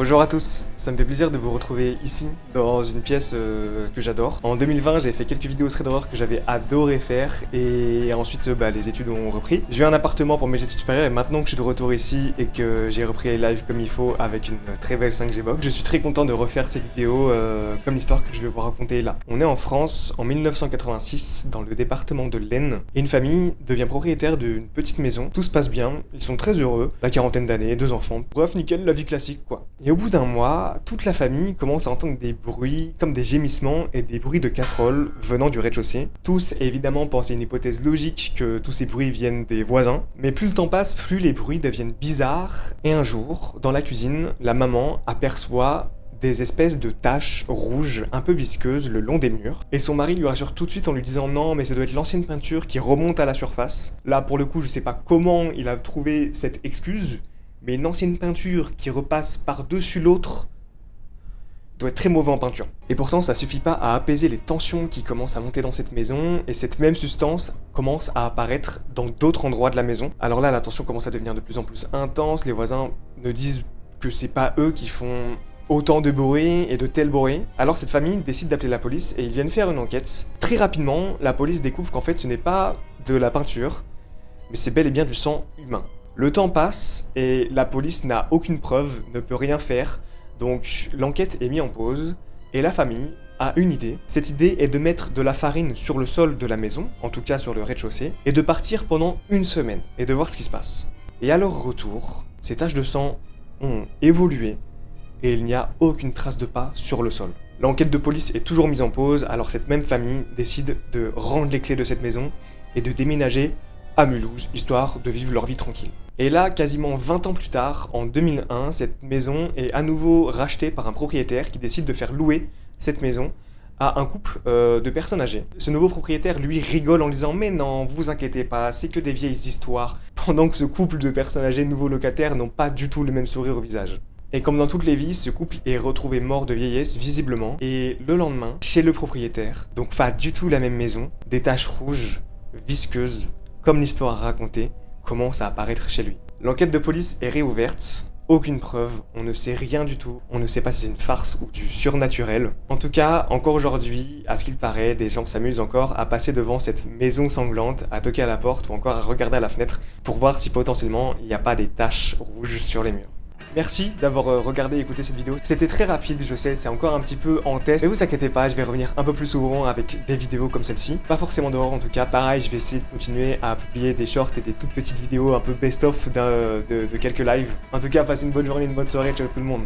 Bonjour à tous, ça me fait plaisir de vous retrouver ici, dans une pièce que j'adore. En 2020, j'ai fait quelques vidéos thread horror que j'avais adoré faire, et ensuite les études ont repris. J'ai eu un appartement pour mes études supérieures, et maintenant que je suis de retour ici et que j'ai repris les lives comme il faut avec une très belle 5G box, je suis très content de refaire ces vidéos comme l'histoire que je vais vous raconter là. On est en France en 1986, dans le département de l'Aisne, et une famille devient propriétaire d'une petite maison. Tout se passe bien, ils sont très heureux, la quarantaine d'années, 2 enfants, bref nickel, la vie classique quoi. Et au bout d'un mois, toute la famille commence à entendre des bruits comme des gémissements et des bruits de casseroles venant du rez-de-chaussée. Tous évidemment pensaient une hypothèse logique que tous ces bruits viennent des voisins, mais plus le temps passe, plus les bruits deviennent bizarres, et un jour, dans la cuisine, la maman aperçoit des espèces de taches rouges un peu visqueuses le long des murs, et son mari lui rassure tout de suite en lui disant non mais ça doit être l'ancienne peinture qui remonte à la surface. Là pour le coup je sais pas comment il a trouvé cette excuse, mais une ancienne peinture qui repasse par-dessus l'autre doit être très mauvais en peinture. Et pourtant ça suffit pas à apaiser les tensions qui commencent à monter dans cette maison, et cette même substance commence à apparaître dans d'autres endroits de la maison. Alors là la tension commence à devenir de plus en plus intense, les voisins ne disent que c'est pas eux qui font autant de bruit et de tel bruit. Alors cette famille décide d'appeler la police et ils viennent faire une enquête. Très rapidement, la police découvre qu'en fait ce n'est pas de la peinture, mais c'est bel et bien du sang humain. Le temps passe et la police n'a aucune preuve, ne peut rien faire, donc l'enquête est mise en pause et la famille a une idée. Cette idée est de mettre de la farine sur le sol de la maison, en tout cas sur le rez-de-chaussée, et de partir pendant une semaine et de voir ce qui se passe. Et à leur retour, ces taches de sang ont évolué et il n'y a aucune trace de pas sur le sol. L'enquête de police est toujours mise en pause, alors cette même famille décide de rendre les clés de cette maison et de déménager à Mulhouse, histoire de vivre leur vie tranquille. Et là, quasiment 20 ans plus tard, en 2001, cette maison est à nouveau rachetée par un propriétaire qui décide de faire louer cette maison à un couple de personnes âgées. Ce nouveau propriétaire, lui, rigole en disant « Mais non, vous inquiétez pas, c'est que des vieilles histoires », pendant que ce couple de personnes âgées, nouveaux locataires, n'ont pas du tout le même sourire au visage. Et comme dans toutes les vies, ce couple est retrouvé mort de vieillesse, visiblement, et le lendemain, chez le propriétaire, donc pas du tout la même maison, des taches rouges, visqueuses, comme l'histoire racontée, commencent à apparaître chez lui. L'enquête de police est réouverte, aucune preuve, on ne sait rien du tout, on ne sait pas si c'est une farce ou du surnaturel. En tout cas, encore aujourd'hui, à ce qu'il paraît, des gens s'amusent encore à passer devant cette maison sanglante, à toquer à la porte ou encore à regarder à la fenêtre pour voir si potentiellement il n'y a pas des taches rouges sur les murs. Merci d'avoir regardé et écouté cette vidéo. C'était très rapide, je sais, c'est encore un petit peu en test. Mais vous inquiétez pas, je vais revenir un peu plus souvent avec des vidéos comme celle-ci. Pas forcément d'horreur en tout cas. Pareil, je vais essayer de continuer à publier des shorts et des toutes petites vidéos un peu best-of de quelques lives. En tout cas, passez une bonne journée, une bonne soirée. Ciao tout le monde.